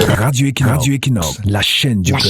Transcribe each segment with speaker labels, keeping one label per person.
Speaker 1: Radio Equinox, la chaîne du peuple.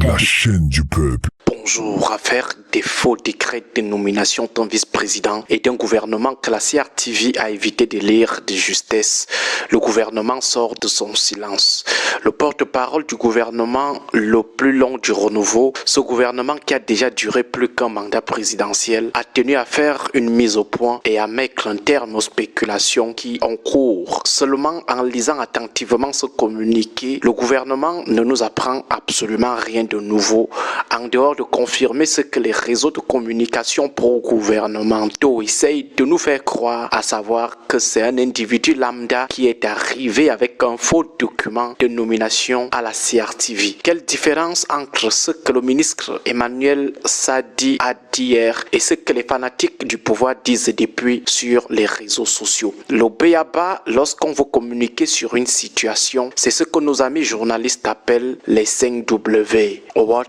Speaker 2: La chaîne du peuple.
Speaker 3: Bonjour, affaire des faux décrets de nomination d'un vice-président et d'un gouvernement que la CRTV a évité de lire de justesse. Le gouvernement sort de son silence. Le porte-parole du gouvernement le plus long du renouveau, ce gouvernement qui a déjà duré plus qu'un mandat présidentiel, a tenu à faire une mise au point et à mettre un terme aux spéculations qui ont cours. Seulement en lisant attentivement ce communiqué, le gouvernement ne nous apprend absolument rien de nouveau, en dehors de confirmer ce que les réseaux de communication pro-gouvernementaux essayent de nous faire croire, à savoir que c'est un individu lambda qui est arrivé avec un faux document de nomination à la CRTV. Quelle différence entre ce que le ministre Emmanuel Sadi a dit hier et ce que les fanatiques du pouvoir disent depuis sur les réseaux sociaux? Le b.a.-ba, lorsqu'on veut communiquer sur une situation, c'est ce que nos amis journalistes appellent les 5 W. What,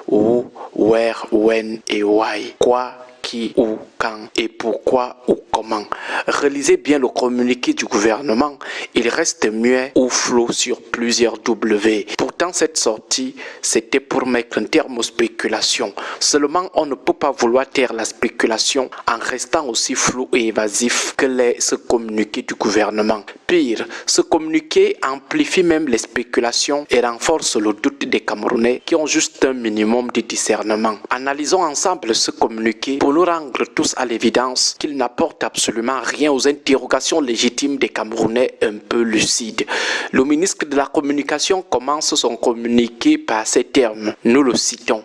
Speaker 3: who, where, when et why. Quoi, qui, où, quand et pourquoi ou comment. Relisez bien le communiqué du gouvernement, il reste muet ou flou sur plusieurs W. Pourtant cette sortie, c'était pour mettre un terme aux spéculations. Seulement on ne peut pas vouloir taire la spéculation en restant aussi flou et évasif que l'est ce communiqué du gouvernement. Pire, ce communiqué amplifie même les spéculations et renforce le doute des Camerounais qui ont juste un minimum de discernement. Analysons ensemble ce communiqué pour nous rendre tous à l'évidence qu'il n'apporte absolument rien aux interrogations légitimes des Camerounais un peu lucides. Le ministre de la Communication commence son communiqué par ces termes. Nous le citons.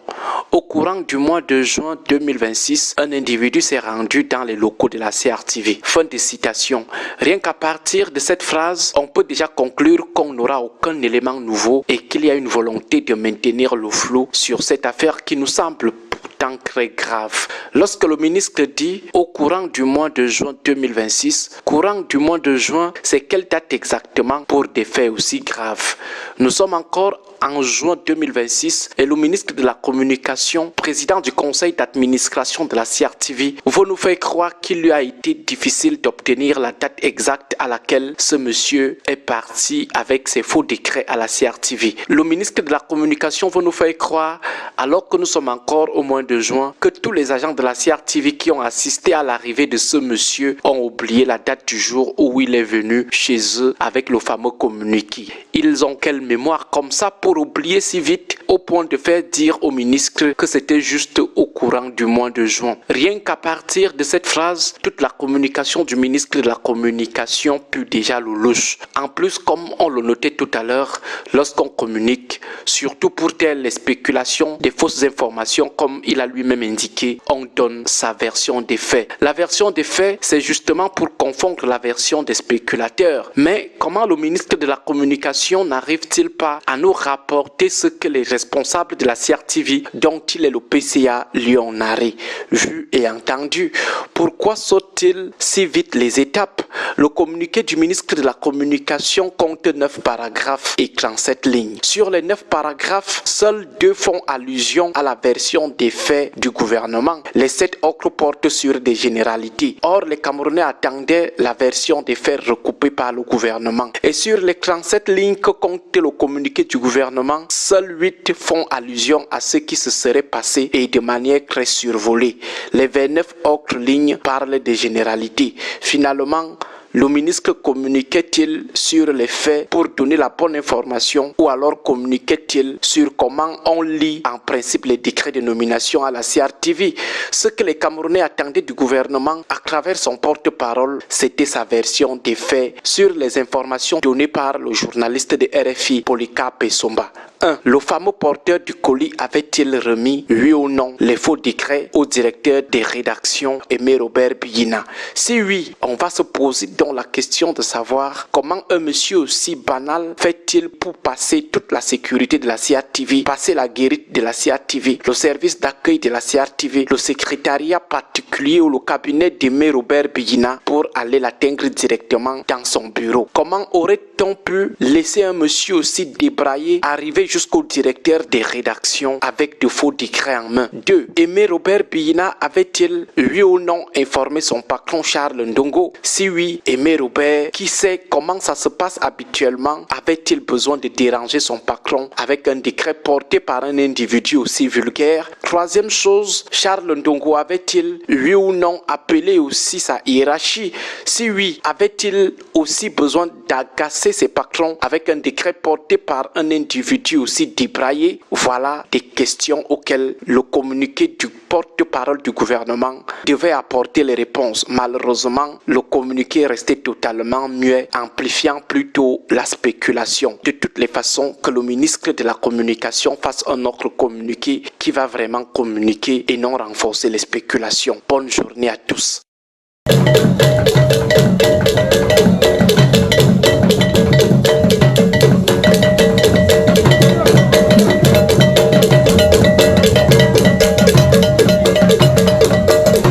Speaker 3: Au courant du mois de juin 2026, un individu s'est rendu dans les locaux de la CRTV. Fin de citation. Rien qu'à partir de cette phrase, on peut déjà conclure qu'on n'aura aucun élément nouveau et qu'il y a une volonté de maintenir le flou sur cette affaire qui nous semble pourtant très grave. Lorsque le ministre dit au courant du mois de juin 2026, courant du mois de juin, c'est quelle date exactement pour des faits aussi graves? Nous sommes encore en juin 2026 et le ministre de la Communication, président du conseil d'administration de la CRTV, veut nous faire croire qu'il lui a été difficile d'obtenir la date exacte à laquelle ce monsieur est parti avec ses faux décrets à la CRTV. Le ministre de la Communication veut nous faire croire, alors que nous sommes encore au mois de juin, que tous les agents de la CRTV qui ont assisté à l'arrivée de ce monsieur ont oublié la date du jour où il est venu chez eux avec le fameux communiqué. Ils ont quelle mémoire comme ça pour oublier si vite au point de faire dire au ministre que c'était juste au courant du mois de juin. Rien qu'à partir de cette phrase, toute la communication du ministre de la Communication pue déjà le louche. En plus, comme on le notait tout à l'heure, lorsqu'on communique, surtout pour taire les spéculations, des fausses informations comme il a lui-même indiqué, on donne sa version des faits. La version des faits, c'est justement pour confondre la version des spéculateurs. Mais comment le ministre de la Communication n'arrive-t-il pas à nous rapporter ce que les responsables de la CRTV, dont il est le PCA, lui ont narré, vu et entendu? Pourquoi saute-t-il si vite les étapes? Le communiqué du ministre de la Communication compte 9 paragraphes et 37 lignes. Sur les 9 paragraphes, seuls 2 font allusion à la version des faits du gouvernement. Les 7 autres portent sur des généralités. Or, les Camerounais attendaient la version des faits recoupée par le gouvernement. Et sur les 37 lignes que compte le communiqué du gouvernement, seuls 8 font allusion à ce qui se serait passé et de manière très survolée. Les 29 autres lignes parlent des généralités. Finalement, le ministre communiquait-il sur les faits pour donner la bonne information ou alors communiquait-il sur comment on lit en principe les décrets de nomination à la CRTV? Ce que les Camerounais attendaient du gouvernement à travers son porte-parole, c'était sa version des faits sur les informations données par le journaliste de RFI, Polycarpe Somba. 1. Le fameux porteur du colis avait-il remis, oui ou non, les faux décrets au directeur des rédactions, Aimé Robert Biyina? Si oui, on va se poser donc la question de savoir comment un monsieur aussi banal fait-il pour passer toute la sécurité de la CRTV, passer la guérite de la CRTV, le service d'accueil de la CRTV, le secrétariat particulier ou le cabinet d'Aimé Robert Biyina pour aller l'atteindre directement dans son bureau? Comment aurait-on pu laisser un monsieur aussi débraillé arriver jusqu'au directeur des rédactions avec de faux décrets en main. 2. Aimé Robert Biina avait-il, oui ou non, informé son patron Charles Ndongo? Si oui, Aimé Robert, qui sait comment ça se passe habituellement, avait-il besoin de déranger son patron avec un décret porté par un individu aussi vulgaire? Troisième chose, Charles Ndongo avait-il, oui ou non, appelé aussi sa hiérarchie? Si oui, avait-il aussi besoin d'agacer ses patrons avec un décret porté par un individu aussi débraillé? Voilà des questions auxquelles le communiqué du porte-parole du gouvernement devait apporter les réponses. Malheureusement, le communiqué restait totalement muet, amplifiant plutôt la spéculation. De toutes les façons, que le ministre de la Communication fasse un autre communiqué qui va vraiment communiquer et non renforcer les spéculations. Bonne journée à tous.